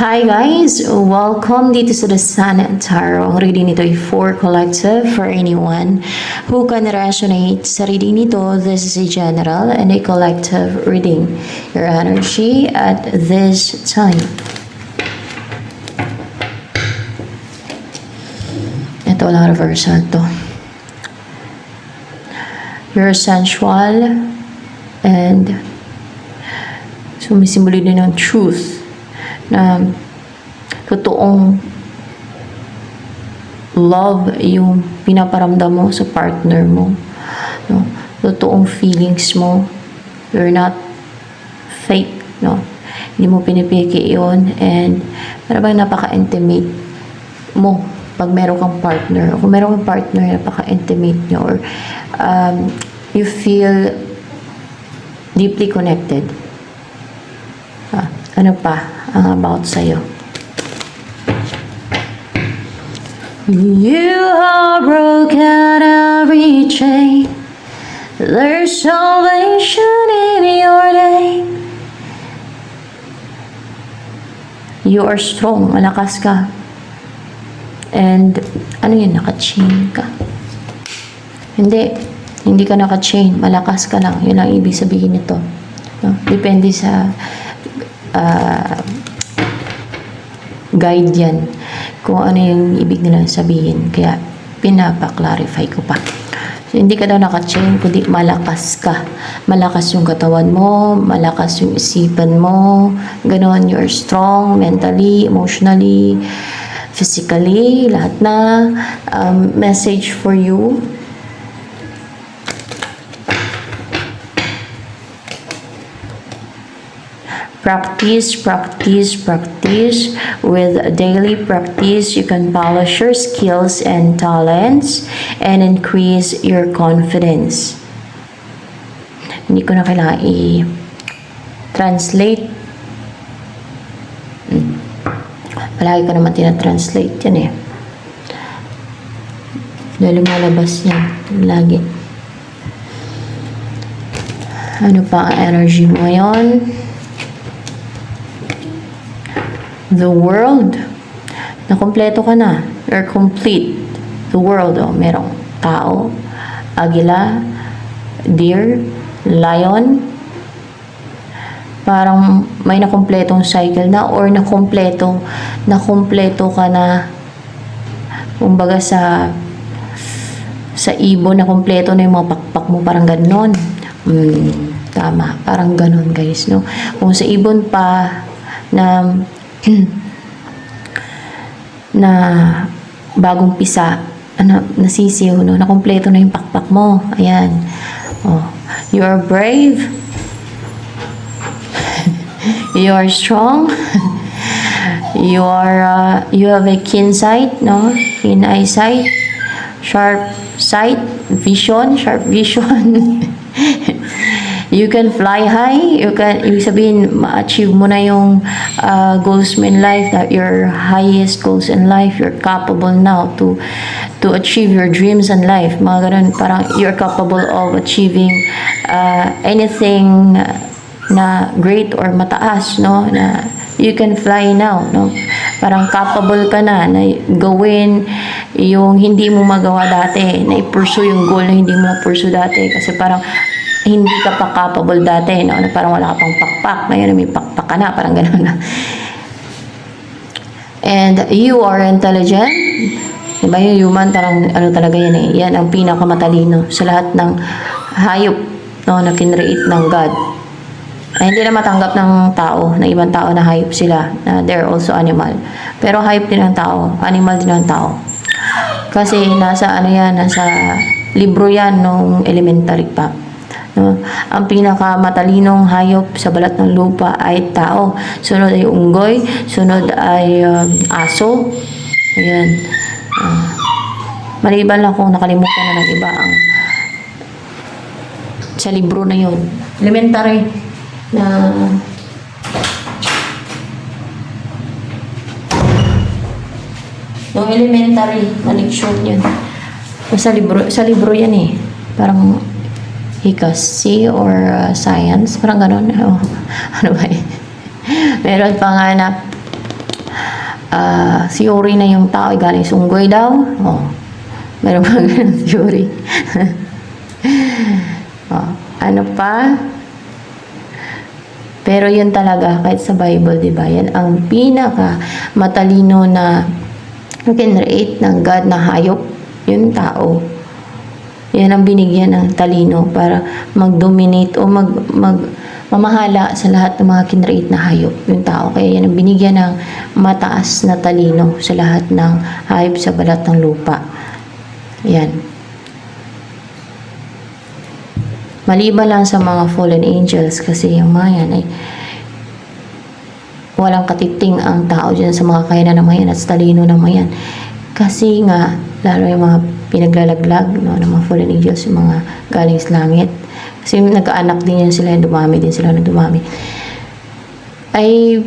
Hi guys! Welcome dito sa The Sun and Tarot. Ang reading nito ay for collective for anyone who can resonate sa reading nito. This is a general and a collective reading. Your energy at this time. Ito lang reversal to. You're sensual and sumisimbolo din ng truth na totoong love yung pinaparamdam mo sa partner mo, no? Totoong feelings mo, you're not fake, no? Hindi mo pinipiki yun, and parang napaka-intimate mo pag meron kang partner. Kung meron kang partner, napaka-intimate nyo, or you feel deeply connected. Ano pa ang about sa'yo? You are broken every chain. There's salvation in your name. You are strong. Malakas ka. And ano yun? Naka-chain ka. Hindi ka naka-chain. Malakas ka lang. Yun ang ibig sabihin nito. No? Depende sa guide yan kung ano yung ibig nilang sabihin, kaya pinapa-clarify ko pa. So, hindi ka daw naka-chain, kundi malakas ka. Malakas yung katawan mo, malakas yung isipan mo, ganoon. You're strong mentally, emotionally, physically, lahat na. Message for you. Practice. With daily practice, you can polish your skills and talents and increase your confidence. Hindi ko na kailangan i-translate. Palagi ko naman tinatranslate yan eh. Dahil lumalabas yan lagi. Ano pa ang energy mo ngayon? The world. Nakompleto ka na. You're complete. The world. Oh, merong tao, agila, deer, lion. Parang may nakompletong cycle na, or nakompleto ka na. Kumbaga sa ibon, nakompleto na yung mga pakpak mo. Parang ganon. Tama. Parang ganon, guys. No? Kung sa ibon pa na bagong pisa, nasisiw, no? Nakompleto na yung pakpak mo. Ayan. Oh. You are brave. You are strong. You have a keen sight, no? Keen eyesight. Sharp sight. Vision. Sharp vision. You can fly high. Ibig sabihin, ma-achieve mo na yung goals mo in life, that your highest goals in life. You're capable now to achieve your dreams in life. Mga ganun, parang you're capable of achieving anything na great or mataas, no? Na you can fly now, no? Parang capable ka na gawin yung hindi mo magawa dati, na i-pursue yung goal na hindi mo na-pursue dati. Kasi parang hindi ka pa capable dati, no? Na parang wala ka pang pakpak. Ngayon may pakpak ka na, parang gano'n na. And you are intelligent. Diba yung human, parang ano talaga yan eh. Yan ang pinakamatalino sa lahat ng hayop, no, na kinreate ng God. Ay, hindi na matanggap ng tao, ng ibang tao na hayop sila. They're also animal. Pero hayop din ang tao. Animal din ang tao. Kasi nasa libro yan nung elementary pa. No? Ang pinakamatalinong hayop sa balat ng lupa ay tao. Sunod ay unggoy, sunod ay aso. Ayan. Maliban lang kung nakalimutan na ng iba ang sa libro na yun. Elementary na yung elementary na leksyon yun. Sa libro yan eh. Parang History or science, parang gano'n. Ano ba eh? Meron pa nga na theory na yung tao ay galing sa unggoy daw. Oh, meron pa ganun theory. Oh, ano pa? Pero yun talaga, kahit sa Bible, di ba? Yan ang pinaka matalino na generate ng God na hayop, yung tao. Yan ang binigyan ng talino para mag-dominate o mamahala sa lahat ng mga kinreate na hayop, yung tao. Kaya yan ang binigyan ng mataas na talino sa lahat ng hayop sa balat ng lupa. Yan. Maliban lang sa mga fallen angels kasi yung mga yan ay walang katiting ang tao dyan sa mga kainan ng mga yan at sa talino ng mga yan. Kasi nga, lalo yung mga pinaglalaglag no, ng mga fallen angels, yung mga galing sa langit. Kasi nagkaanak din yan sila, dumami din sila na dumami. Ay,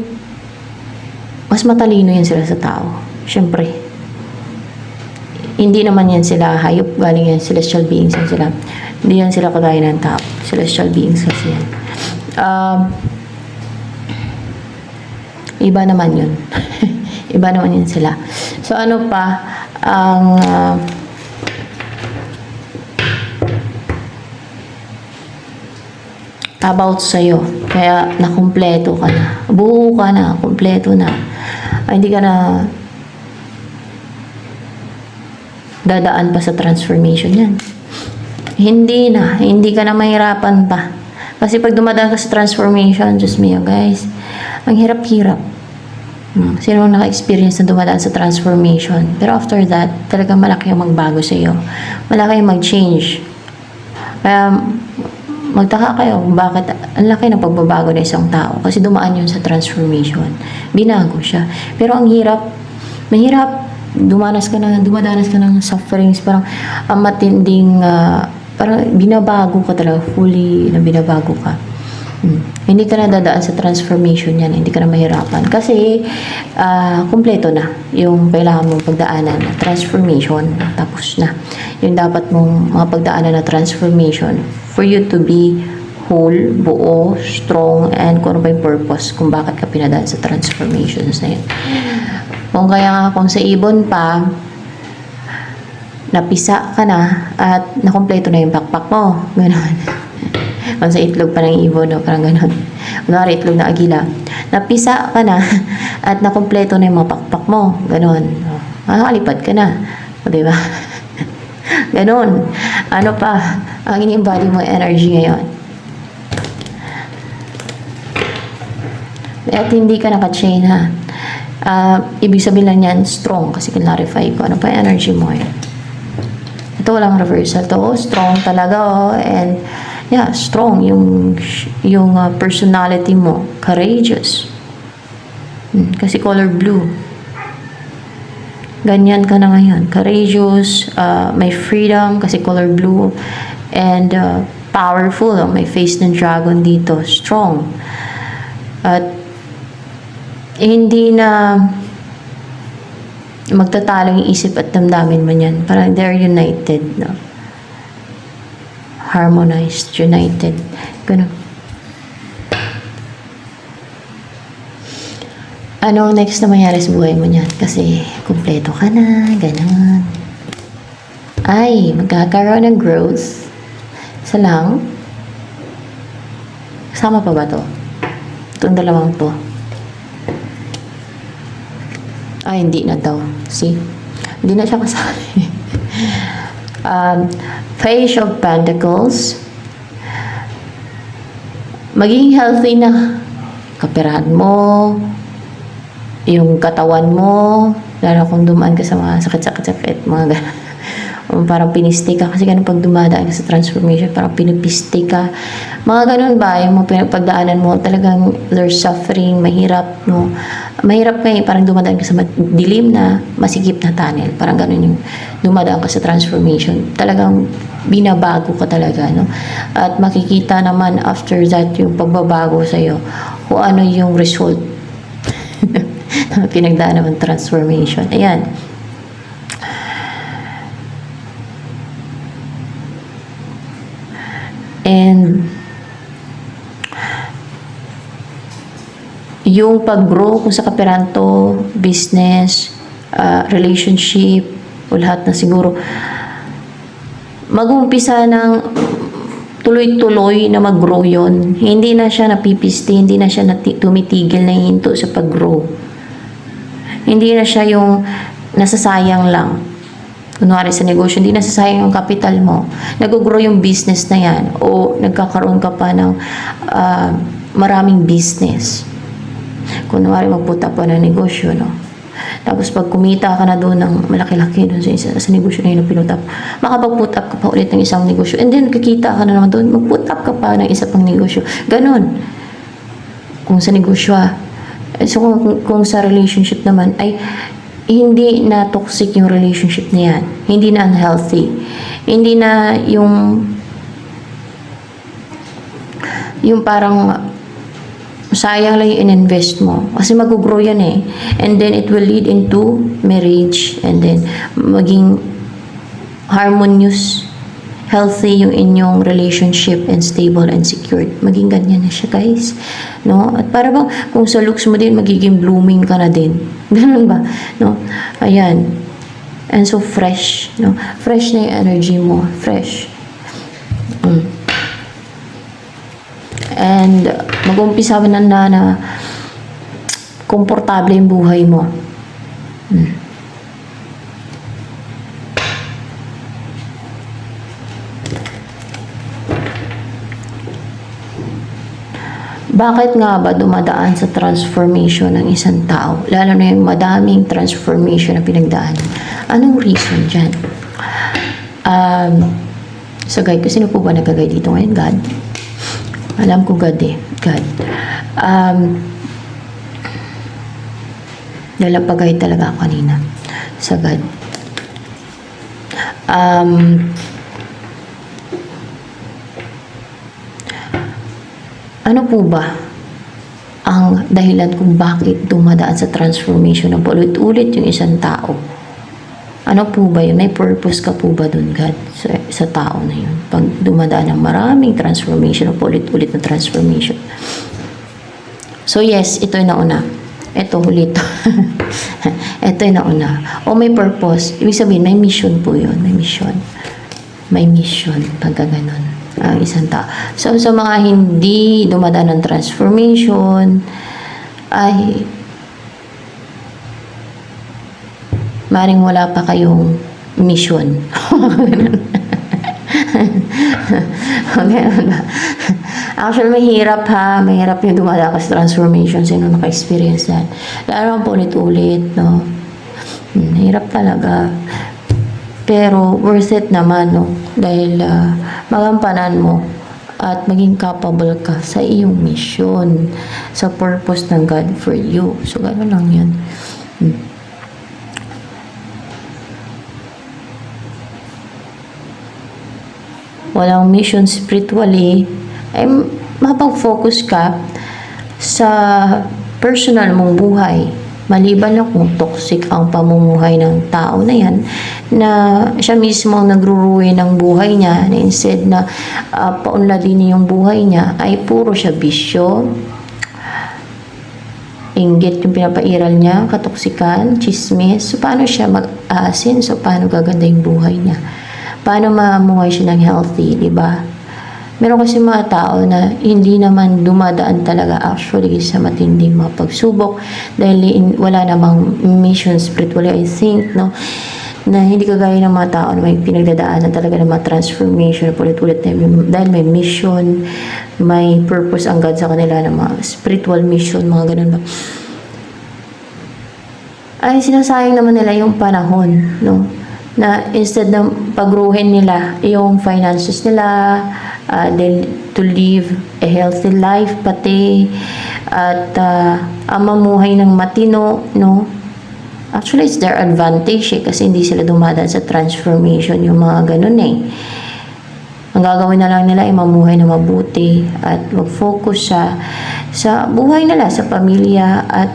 mas matalino yan sila sa tao. Siyempre. Hindi naman yan sila hayop, galing yan celestial beings yan sila. Hindi yan sila kagaya ng tao. Celestial beings kasi yan. Iba naman yun. Iba naman yun sila. So, ano pa ang about sa'yo. Kaya nakumpleto ka na. Buo ka na. Kumpleto na. Ay, hindi ka na dadaan pa sa transformation yan. Hindi na. Hindi ka na mahirapan pa. Kasi pag dumadaan ka sa transformation, just me, guys, ang hirap-hirap. Sino naka-experience na dumadaan sa transformation? Pero after that, talagang malaki ang magbago sa iyo. Malaki ang mag-change. Kaya, magtaka kayo kung bakit ang laki ng pagbabago ng isang tao. Kasi dumaan yun sa transformation. Binago siya. Pero ang hirap, mahirap, dumadanas ka ng sufferings, parang matinding, parang binabago ka talaga, fully na binabago ka. Hindi ka na dadaan sa transformation yan, hindi ka na mahirapan. Kasi, kumpleto na yung kailangan mong pagdaanan na transformation, tapos na. Yung dapat mong mga pagdaanan na transformation for you to be whole, buo, strong, and kung ano ba yung purpose kung bakit ka pinadaan sa transformations na yun. Kung kaya kung sa ibon pa, napisa ka na at nakumpleto na yung backpack mo. Ganon. Kung sa itlog pa ng ibon, no? Parang ganon. Kunwari itlog na agila. Napisa ka na at nakumpleto na yung mga backpack mo. Ganon. Makakalipad ka na. O, diba? Ganon. Ano pa? Ang in-embody mo energy ngayon. At hindi ka naka-chain, ha? Ibig sabihin lang yan, strong. Kasi clarify ko. Ano pa yung energy mo ngayon? Ito walang reversal to. Strong talaga, and yeah, strong yung personality mo, courageous. Kasi color blue. Ganyan ka na ngayon, courageous, may freedom kasi color blue, and powerful. May face ng dragon dito, strong. At hindi na magtatalo yung isip at damdamin mo yan. Parang they're united, no? Harmonized, united. Ganun. Ano next na mangyari sa buhay mo niyan? Kasi kumpleto ka na, ganun. Ay, magkakaroon ng growth. Isa lang. Kasama pa ba to? Itong dalawang to. Ay, hindi na daw. See? Hindi na siya kasali. Page of Pentacles. Maging healthy na. Kapirahan mo, yung katawan mo, lalo kung dumaan ka sa mga sakit-sakit, mga gano'n. Parang piniste ka kasi ganun pag dumadaan ka sa transformation, parang pinipiste ka. Mga ganun ba, yung mga pagdaanan mo, talagang there's suffering, mahirap, no? Mahirap kayo, parang dumadaan ka sa dilim na, masikip na tunnel. Parang ganun yung dumadaan ka sa transformation. Talagang binabago ka talaga, no? At makikita naman after that yung pagbabago sa'yo, kung ano yung result pinagdaan naman transformation. Ayan. And yung pag-grow kung sa kaperanto, business, relationship, o lahat na siguro, mag-uumpisa ng tuloy-tuloy na mag-grow yun. Hindi na siya napipisti, hindi na siya tumitigil na hinto sa pag-grow. Hindi na siya yung nasasayang lang. Kunwari sa negosyo, hindi nasasayang yung capital mo. Nag-grow yung business na yan o nagkakaroon ka pa ng maraming business. Kunwari magputa pa ng negosyo, no? Tapos pag kumita ka na doon ng malaki-laki doon sa negosyo na yun na pinutap, makapag-put up ka pa ulit ng isang negosyo. And then, kikita ka na naman doon, mag-put up ka pa ng isa pang negosyo. Ganon. Kung sa negosyo, so kung sa relationship naman, ay hindi na toxic yung relationship na yan. Hindi na unhealthy. Hindi na yung parang sayang lang yung in-invest mo. Kasi mag-grow yan eh. And then, it will lead into marriage. And then, maging harmonious, healthy yung inyong relationship and stable and secured. Maging ganyan na siya, guys. No? At para bang, kung sa looks mo din, magiging blooming ka na din. Ganun ba? No? Ayan. And so, fresh. No? Fresh na yung energy mo. Fresh. And mag-umpisa na komportable yung buhay mo. Bakit nga ba dumadaan sa transformation ng isang tao? Lalo na yung madaming transformation na pinagdaan. Anong reason dyan? Sa guide ko, sino po ba nag-guide dito ngayon? God? Alam ko God eh. God. Nalapagay talaga ako kanina sa God. Ano po ba ang dahilan kung bakit dumadaan sa transformation ng ulit-ulit yung isang tao? Ano po ba yun? May purpose ka po ba dun, God, sa tao na yun? Pag dumadaan ng maraming transformation o ulit-ulit na transformation. So yes, ito yung nauna. Ito, ulit. Ito yung nauna. O may purpose. Ibig sabihin, may mission po yun. May mission. May mission. Pagka ganun. Ang isang tao. So sa mga hindi dumadaan ng transformation, ay maring wala pa kayong mission. Okay. Actually, mahirap ha. Mahirap yung dumadaan ka sa transformation. Sino naka-experience yan? Lalo po ulit-ulit, no? Hirap talaga. Pero worth it naman, no? Dahil magampanan mo at maging capable ka sa iyong mission, sa purpose ng God for you. So, gano'n lang yun. Walang mission spiritually, ay mapag-focus ka sa personal mong buhay. Maliban na kung toxic ang pamumuhay ng tao na yan, na siya mismo ang nagruruin ng buhay niya, na instead na paunladin niya yung buhay niya, ay puro siya bisyo, inggit yung pinapairal niya, katoksikan, chismis. So, paano siya mag-asin? So, paano gaganda yung buhay niya? Paano mamuhay siya ng healthy, di ba? Meron kasi mga tao na hindi naman dumadaan talaga actually sa matinding mga pagsubok dahil wala namang mission spiritually, I think, no? Na hindi kagaya ng mga tao na may pinagdadaanan talaga ng mga transformation ulit-ulit dahil may mission, may purpose ang God sa kanila, ng mga spiritual mission, mga ganun ba. Ay sinasayang naman nila yung panahon, no? Na instead na pagruhin nila yung finances nila, to live a healthy life pati, at mamuhay ng matino, no? Actually, it's their advantage kasi hindi sila dumadaan sa transformation, yung mga ganun eh. Ang gagawin na lang nila ay mamuhay na mabuti at mag-focus sa buhay nila, sa pamilya, at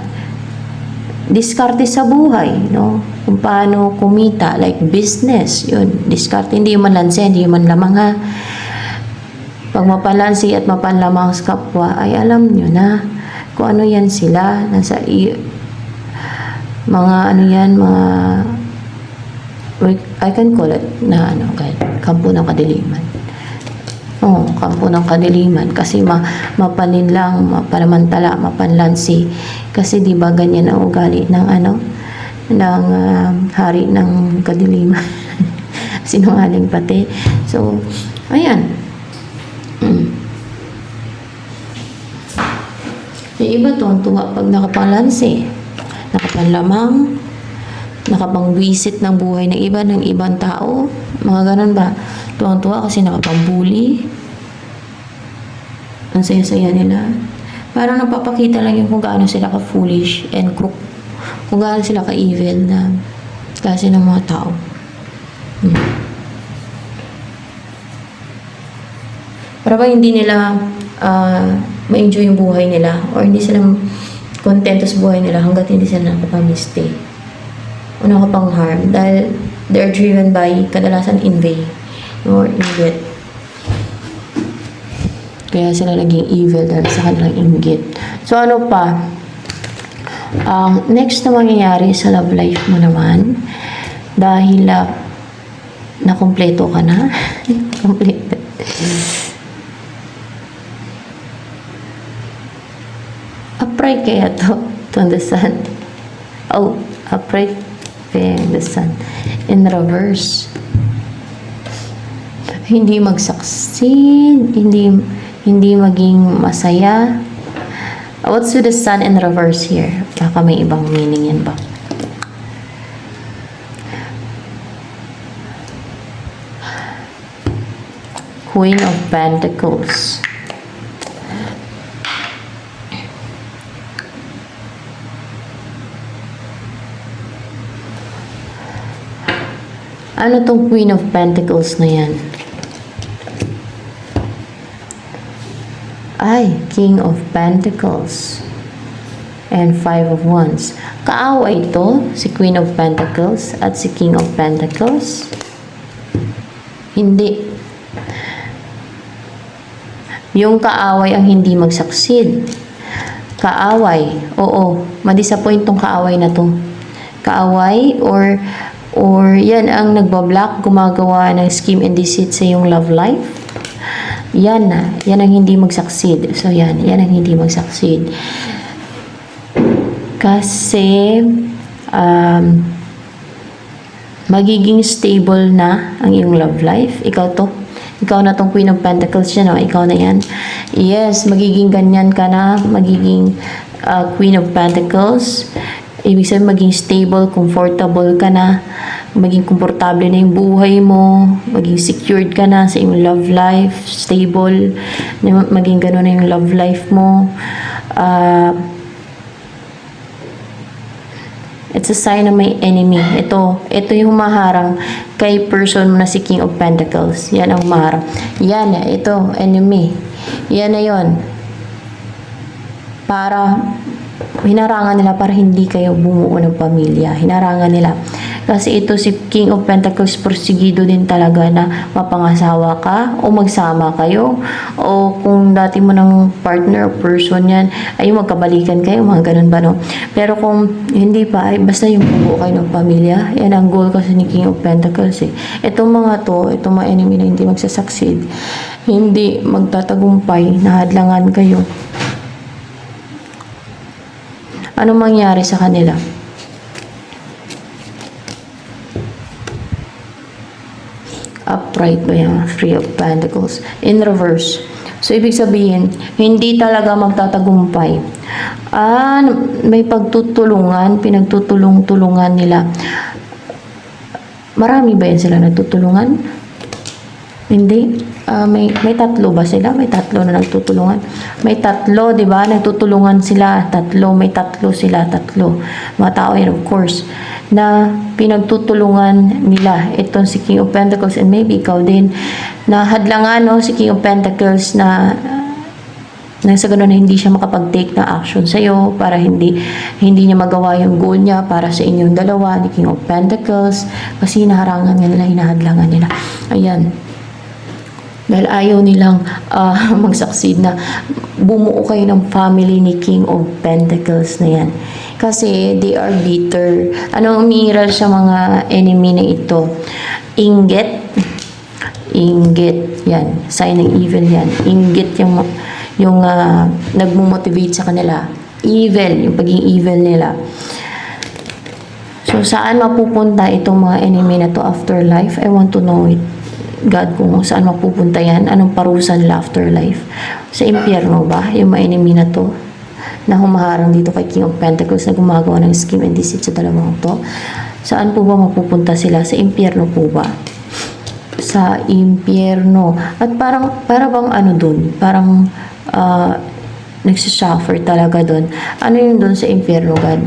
diskarte sa buhay, no? Kung paano kumita, like business, yun, diskarte, hindi man lanse, hindi man lamang ha. Pag mapalansi at mapanlamang sa kapwa, ay alam nyo na kung ano yan sila, mga ano yan, mga, I can call it na ano, kampo ng kadiliman. Oo, kampo ng kadiliman kasi mapaninlang, mapanamantala, mapanlansi. Kasi di ba ganyan ang ugali ng ano, ng hari ng kadiliman. Sinungaling pati. So, ayan. Yung iba tuwa pag nakapanglansi, nakapanlamang, nakapangwisit ng buhay ng iba, ng ibang tao. Mga ganun ba? Tuwang-tuwa kasi nakapambuli. Ang saya-saya nila. Parang napapakita lang yung kung gaano sila ka-foolish and crook. Kung gaano sila ka-evil na klase ng mga tao. Para ba hindi nila ma-enjoy yung buhay nila or hindi sila kontento sa buhay nila hanggat hindi sila nakapag-mistake o nakapang-harm dahil they're driven by kadalasan envy or inggit. Kaya sila naging evil dahil sa kanilang inggit. So ano pa? Next na mangyayari sa love life mo naman dahil nakumpleto ka na. Kompleto. Upright kaya to the sun. Oh, upright kaya the sun. In reverse. Hindi mag-succeed, hindi maging masaya. What's with the sun in reverse here? Baka may ibang meaning yan ba? Queen of Pentacles. Ano tong Queen of Pentacles na yan? Ay, King of Pentacles. And Five of Wands. Kaaway ito, si Queen of Pentacles at si King of Pentacles? Hindi. Yung kaaway ang hindi mag-succeed. Kaaway, oo, madisappoint tong kaaway na to. Kaaway or yan ang nagbablock, gumagawa ng scheme and deceit sa iyong love life. Yan ang hindi mag-succeed. So yan ang hindi mag-succeed. Kasi magiging stable na ang iyong love life. Ikaw na tong Queen of Pentacles yan, ikaw na yan. Yes, magiging ganyan ka na, magiging Queen of Pentacles. Ibig sabihin, maging stable, comfortable ka na, maging komportable na yung buhay mo, maging secured ka na sa iyong love life, stable, maging gano'n na yung love life mo. It's a sign na may enemy. Ito yung humaharang kay person mo na si King of Pentacles. Yan ang humaharang. Yan, ito, enemy. Yan na yun. Para hinarangan nila para hindi kayo bumuo ng pamilya. Hinarangan nila. Kasi ito si King of Pentacles, porsigido din talaga na mapangasawa ka o magsama kayo. O kung dati mo ng partner o person yan, ay magkabalikan kayo, mga ganun ba, no? Pero kung hindi pa, ay basta yung bubuo kayo ng pamilya. Yan ang goal kasi ni King of Pentacles eh. Itong mga enemy na hindi magsasucceed, hindi magtatagumpay, nahadlangan kayo. Ano mangyari sa kanila? Upright ba yan? Three of Pentacles. In reverse. So, ibig sabihin, hindi talaga magtatagumpay. May pagtutulungan, pinagtutulong-tulungan nila. Marami ba yan sila nagtutulungan? Hindi. May tatlo ba sila? May tatlo na nagtutulungan. May tatlo, di ba? Nagtutulungan sila. May tatlo sila. Mga tao yan, of course, na pinagtutulungan nila. Itong si King of Pentacles and maybe ikaw din na hadlangan, no? Si King of Pentacles na sa ganun na hindi siya makapag-take ng action sa'yo para hindi niya magawa yung goal niya para sa inyong dalawa ni King of Pentacles kasi hinaharangan nga nila, hinahadlangan nila. Ayan. Dahil ayaw nilang mag-succeed na bumuo kayo ng family ni King of Pentacles na yan. Kasi they are bitter. Ano umiiral sa mga enemy na ito? Inggit. Inggit. Yan. Sign ng evil yan. Inggit yung nagmumotivate sa kanila. Evil. Yung pagiging evil nila. So, saan mapupunta itong mga enemy na to after life? I want to know it. God, kung saan mapupunta yan, anong parusa nila after life. Sa impyerno ba, yung mga enemy na to, na humaharang dito kay King of Pentacles na gumagawa ng scheme and deceit sa dalawang to, saan po ba mapupunta sila? Sa impyerno po ba? Sa impyerno. At para bang ano dun, parang nagsisuffer talaga dun. Ano yung dun sa impyerno, God?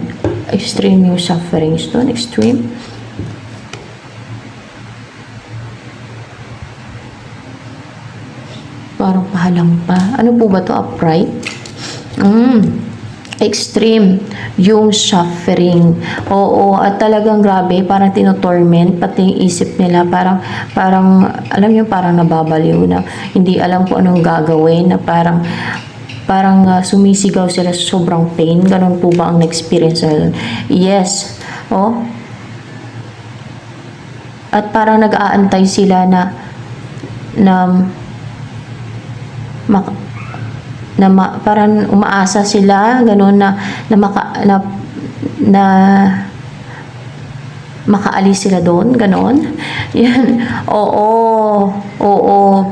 Extreme yung sufferings dun, extreme. Parang pahalang pa. Ano po ba to? Upright? Extreme. Yung suffering. Oo, at talagang grabe. Parang tinotorment. Pati yung isip nila. Parang, alam niyo, parang nababaliw na. Hindi alam kung anong gagawin. Na parang sumisigaw sila sa sobrang pain. Ganon po ba ang na-experience nila? Yes. Oh. At parang nag-aantay sila na parang umaasa sila gano'n na makaalis sila doon gano'n. Yan. Oo,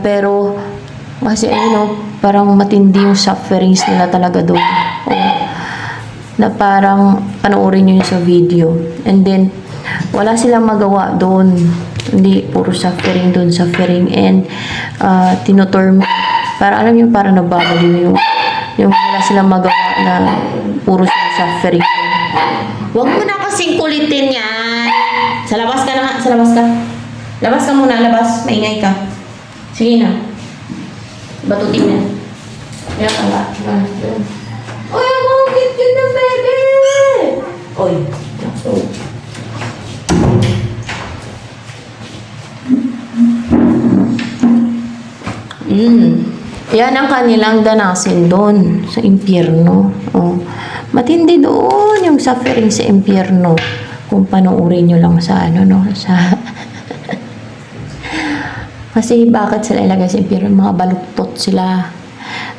pero kasi parang matindi yung sufferings nila talaga doon. Na parang panoorin niyo sa video, and then wala silang magawa doon. Hindi, puro suffering doon, suffering, and tinotorment. Para alam niyo, para nababaliw yung wala silang magawa na puro suffering. Huwag mo na kasing kulitin yan. Sa labas ka na nga, sa labas ka. Labas ka muna, labas. Maingay ka. Sige na. Batutin yan. Kaya ka nga. Uy, ako, cute yun na, baby! Uy, so. Yan ang kanilang danasin doon sa impyerno. Oh. Matindi doon yung suffering sa impyerno. Kung panoorin nyo lang sa sa kasi bakit sila ilagay sa impyerno? Mga baluktot sila.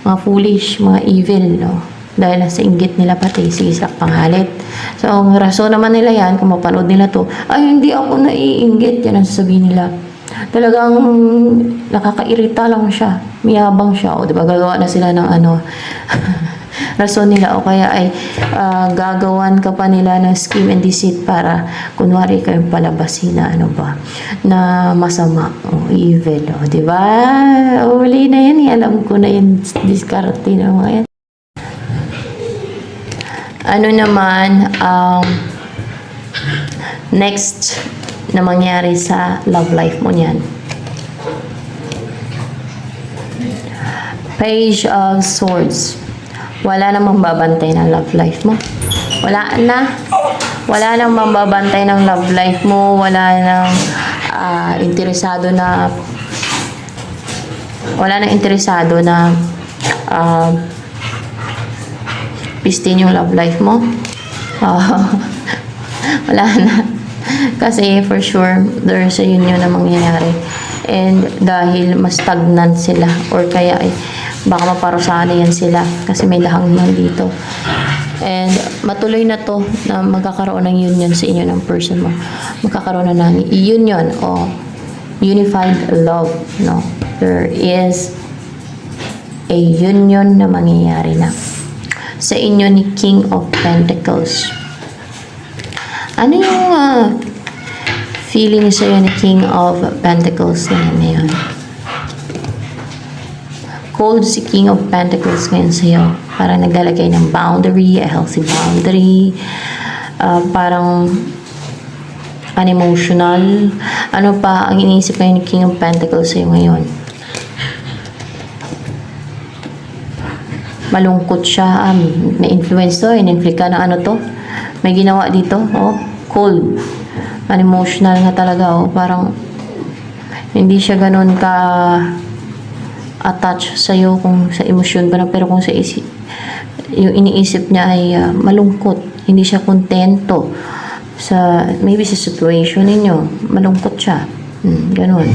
Mga foolish, mga evil, no? Dahil nasa inggit nila pati, sige sila panghalit. So, ang rason naman nila yan, kung mapanood nila to, ay hindi ako naiinggit, yan ang sasabihin nila. Talagang nakakairita lang siya. Mayabang siya. O, diba? Gagawa na sila ng rason nila. O kaya ay gagawan ka pa nila ng scheme and deceit para kunwari kayong palabasin na na masama. O, evil. O, diba? Uli na yan. Alam ko na yan. Diskarte na mga yan. Ano naman next na mangyari sa love life mo niyan? Page of Swords. Wala namang babantay ng love life mo. Wala nang mababantay ng love life mo. Wala nang interesado na pistin yung love life mo. Wala na. Kasi for sure, there's a union na mangyayari. And dahil mas stagnant sila, or kaya ay baka maparusahan na yan sila kasi may lahang naman dito. And matuloy na to na magkakaroon ng union sa inyo ng person mo. Magkakaroon na ng union o unified love. No? There is a union na mangyayari na sa inyo ni King of Pentacles. Ano yung feeling sa'yo ni King of Pentacles ngayon? Cold si King of Pentacles ngayon sa'yo. Parang naglalagay ng boundary, a healthy boundary. Parang unemotional. Ano pa ang iniisip ngayon ni King of Pentacles sa'yo ngayon? Malungkot siya. Na-influence to. In-inflict ka na to. May ginawa dito. Oh, cold. Unemotional nga talaga. Oh. Parang hindi siya ganun ka attach sa'yo kung sa emosyon ba na, pero kung sa isip, yung iniisip niya ay malungkot, hindi siya kontento sa, maybe sa situation ninyo, malungkot siya. Ganun.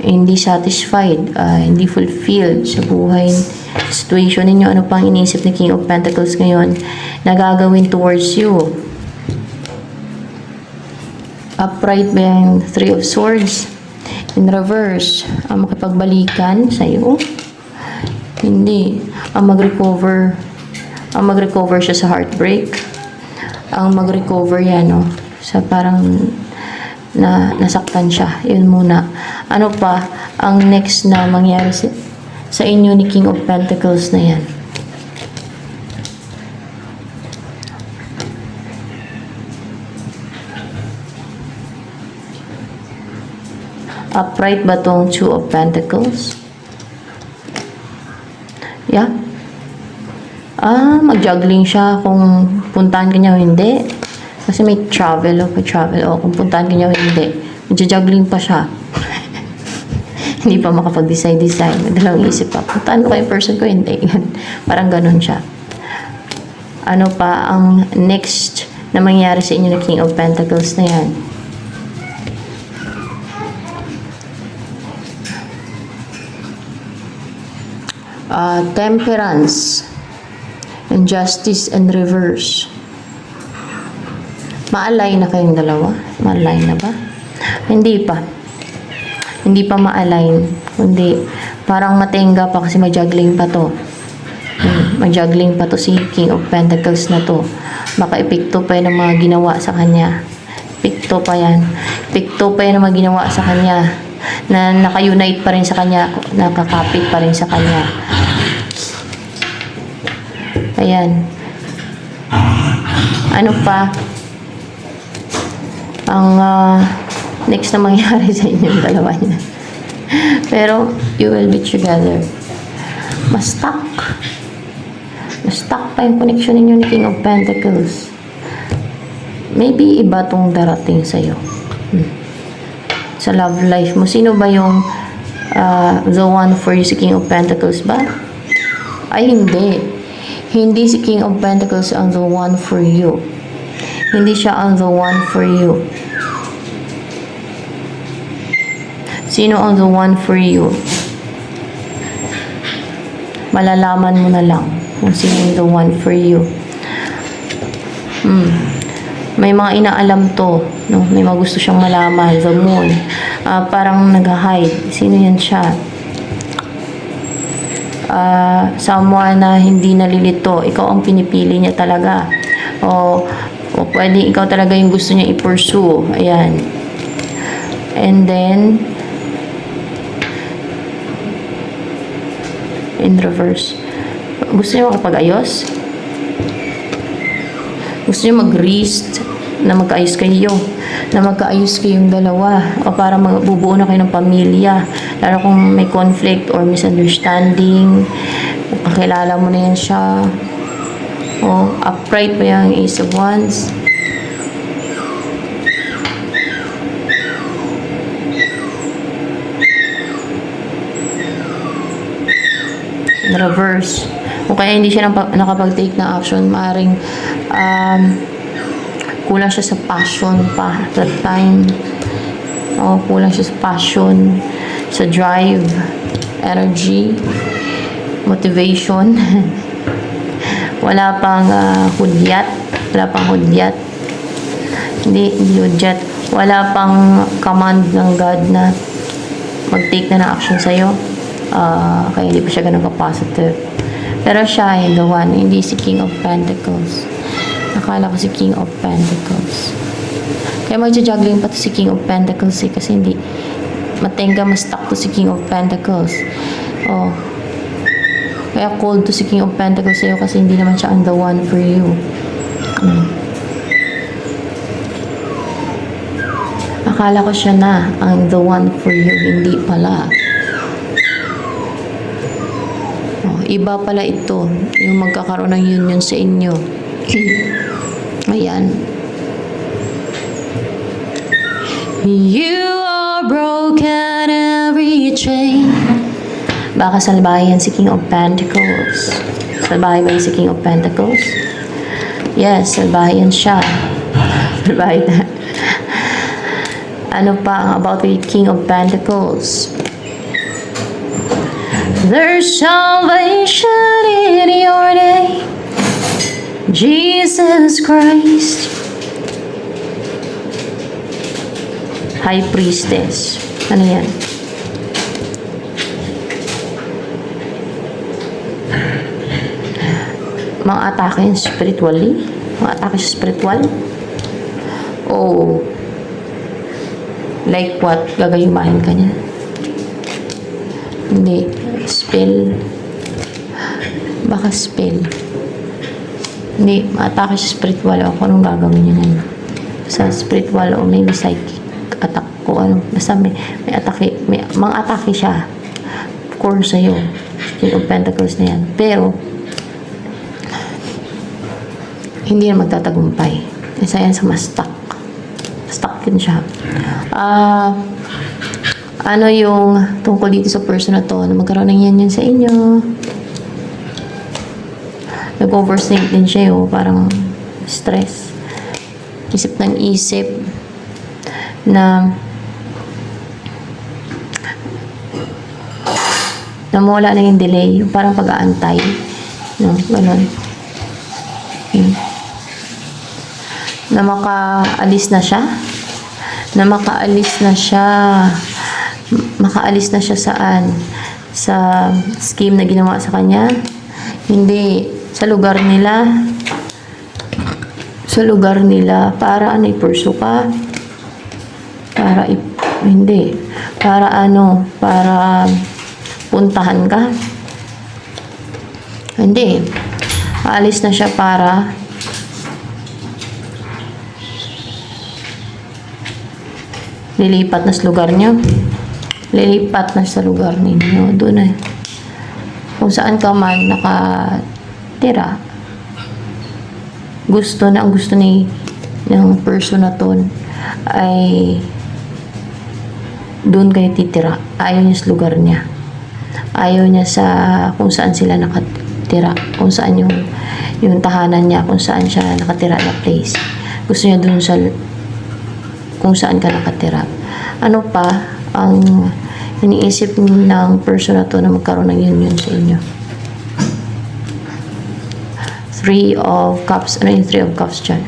Hindi satisfied, hindi fulfilled sa buhay, situation ninyo. Ano pang iniisip ni King of Pentacles ngayon na gagawin towards you? Upright ba yung Three of Swords? In reverse, ang makipagbalikan sa'yo? Hindi. Ang mag-recover siya sa heartbreak. Ang mag-recover yan, no? Sa parang nasaktan siya. Yun muna. Ano pa ang next na mangyari sa inyo ni King of Pentacles na yan? Upright ba tong Two of Pentacles? Yeah. Mag-juggling siya kung puntahan ka niya o hindi. Kasi may travel o kung puntahan ka niya o hindi. Mag-juggling pa siya. Hindi pa makapag-decide. May dalawang isip pa. Puntahan ko kay person ko, hindi. Parang ganun siya. Ano pa ang next na mangyari sa inyo na King of Pentacles na yan? Temperance, injustice, and reverse. Ma-align na kayong dalawa? Ma-align na ba? Hindi pa. Hindi pa ma-align. Kundi, parang matenga pa kasi mag-juggling pa to. Mag-juggling pa to si King of Pentacles na to. Baka epekto pa yun ang mga ginawa sa kanya. Epekto pa yan. Epekto pa yun ang mga ginawa sa kanya. Na naka-unite pa rin sa kanya. Nakakapit pa rin sa kanya. Ayan. Ano pa? Ang next na mangyari sa inyong dalawa niya. Pero, you will be together. Mas-stuck pa yung connection ninyo ni King of Pentacles. Maybe iba tong darating sa'yo. Sa love life mo. Sino ba yung the one for you, si King of Pentacles ba? Ay, hindi. Hindi si King of Pentacles ang the one for you. Hindi siya ang the one for you. Sino ang the one for you? Malalaman mo na lang kung sino the one for you. May mga inaalam to, no? May mga gusto siyang malaman. The moon. Parang nag-hide. Sino yan siya? Someone na hindi nalilito. Ikaw ang pinipili niya talaga. O pwede ikaw talaga yung gusto niya i-pursue. Ayan. And then, in reverse. Gusto niya makapag-ayos? Gusto niya mag-rest na magkaayos kayo. Na magkaayos kayong dalawa. O para magbubuo na kayo ng pamilya. Lalo kung may conflict or misunderstanding. Kakilala mo na yan siya. O upright ba yung Ace of Wands? In reverse. Kung kaya hindi siya nakapag-take ng action, maaaring kulang siya sa passion pa that time. O kulang siya sa passion, sa drive, energy, motivation. Wala pang hudyat. Hindi hudyat. Wala pang command ng God na mag-take na ng action sa'yo. Kaya hindi pa siya ganun ka-positive. Pero siya ay the one, hindi si King of Pentacles. Akala ko si King of Pentacles. Kaya magja-juggling pa to si King of Pentacles kasi hindi matenga, mas stuck to si King of Pentacles. Kaya cold to si King of Pentacles sa'yo kasi hindi naman siya ang the one for you. Akala ko siya na ang the one for you, hindi pala. Iba pala ito, yung magkakaroon ng union sa inyo. Ayan. You are broken every chain. Baka salbahe yan si King of Pentacles. Salbahe ba yan si King of Pentacles? Yes, salbahe yan siya. Salbahe na. Ano pa ang about with King of Pentacles? There's salvation in your name, Jesus Christ. High Priestess. Ano yan? Mga atake spiritually? Mga atake spiritual? Oh. Like what? Gagayumahin ka niya? Hindi. Spell. Baka spell. Hindi. Atake sa spiritual. O kung anong gagawin niya ngayon. Sa spiritual o maybe psychic attack ko. Ano. Basta may atake. May mga atake siya. Of course sa'yo. King of Pentacles na yan. Pero, hindi na magtatagumpay. Isa yan sa mas stuck. Stuck din siya. Ano yung tungkol dito sa person na to na magkaroon ng yan sa inyo? Nag-overthink din siya yung parang stress. Isip ng isip na mawala na yung delay. Yung parang pag-aantay. No? Ganun. Na makaalis na siya. Na makaalis na siya. Makaalis na siya saan? Sa scheme na ginawa sa kanya? Hindi. Sa lugar nila. Sa lugar nila. Para ano, i-pursue ka? Para hindi. Para ano? Para puntahan ka? Hindi. Aalis na siya para lilipat na sa lugar niyo. Lilipat na sa lugar ninyo. Doon na. Kung saan ka man nakatira. Ang gusto ng person na to ay doon kayo titira. Ayaw niya sa lugar niya. Ayaw niya sa kung saan sila nakatira. Kung saan yung tahanan niya. Kung saan siya nakatira na place. Gusto niya doon sa kung saan ka nakatira. Ano pa ang iniisip ng person na to na magkaroon ng union sa inyo? Three of Cups. Ano yung Three of Cups dyan?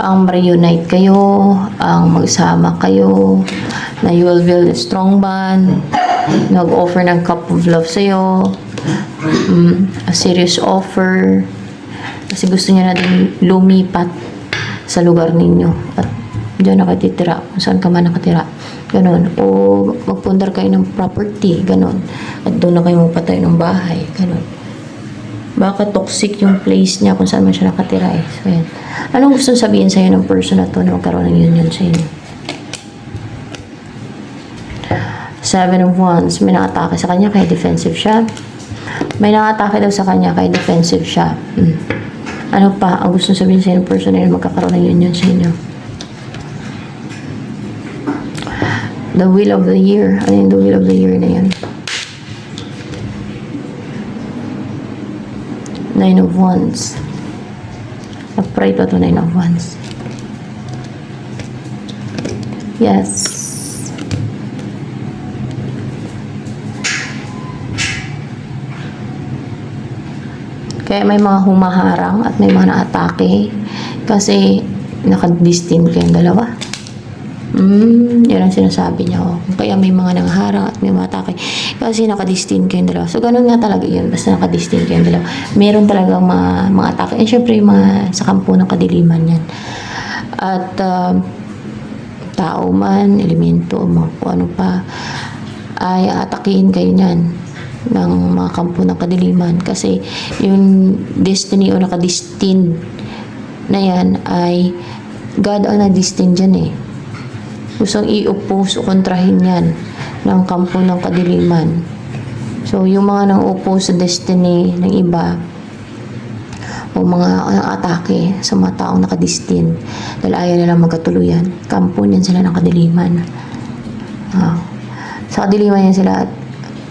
Ang reunite kayo, ang magsama kayo, na you will build a strong bond, nag-offer ng cup of love sa'yo, a serious offer, kasi gusto niya na din lumipat sa lugar ninyo. At diyan na kayo titira. Kung saan ka man nakatira. Ganon. O magpundar kayo ng property. Ganon. At doon na kayo magpatay ng bahay. Ganon. Baka toxic yung place niya kung saan man siya nakatira eh. So, yan. Anong gusto sabihin sa'yo ng person na to na magkaroon ng union sa inyo? Seven of Wands. May nakatake sa kanya kaya defensive siya. May nakatake daw sa kanya kaya defensive siya. Ano pa ang gusto sabihin sa inyo ng person na yun magkakaroon ng union sa inyo? The Wheel of the Year. Ano yung The Wheel of the Year na yan? Nine of Wands. Pag-pray pa ito, Nine of Wands. Yes. Kaya may mga humaharang at may mga naatake kasi nakadistin kayong dalawa. Yan ang sinasabi niya. Oh. Kaya may mga nangharang at may mga atake kasi nakadistin kayong dalawa. So, ganun nga talaga yun. Basta nakadistin kayong dalawa. Meron talagang mga atake. And syempre, mga sa kampo ng kadiliman yan. At tao man, elemento, mga kung ano pa, ay atakihin kayo niyan ng mga kampo ng kadiliman kasi yung destiny o nakadestin na yan ay God ang na-destin dyan eh. Gustong i-oppose o kontrahin yan ng kampo ng kadiliman. So yung mga nang-oppose sa destiny ng iba o mga atake sa mga taong nakadestin dahil ayaw nila magkatuluyan, kampo niyan sila ng kadiliman. Sa kadiliman yan sila at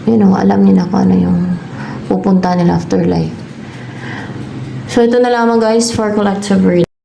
alam nila kung ano yung pupunta nila afterlife. So, ito na lamang guys for collective reading.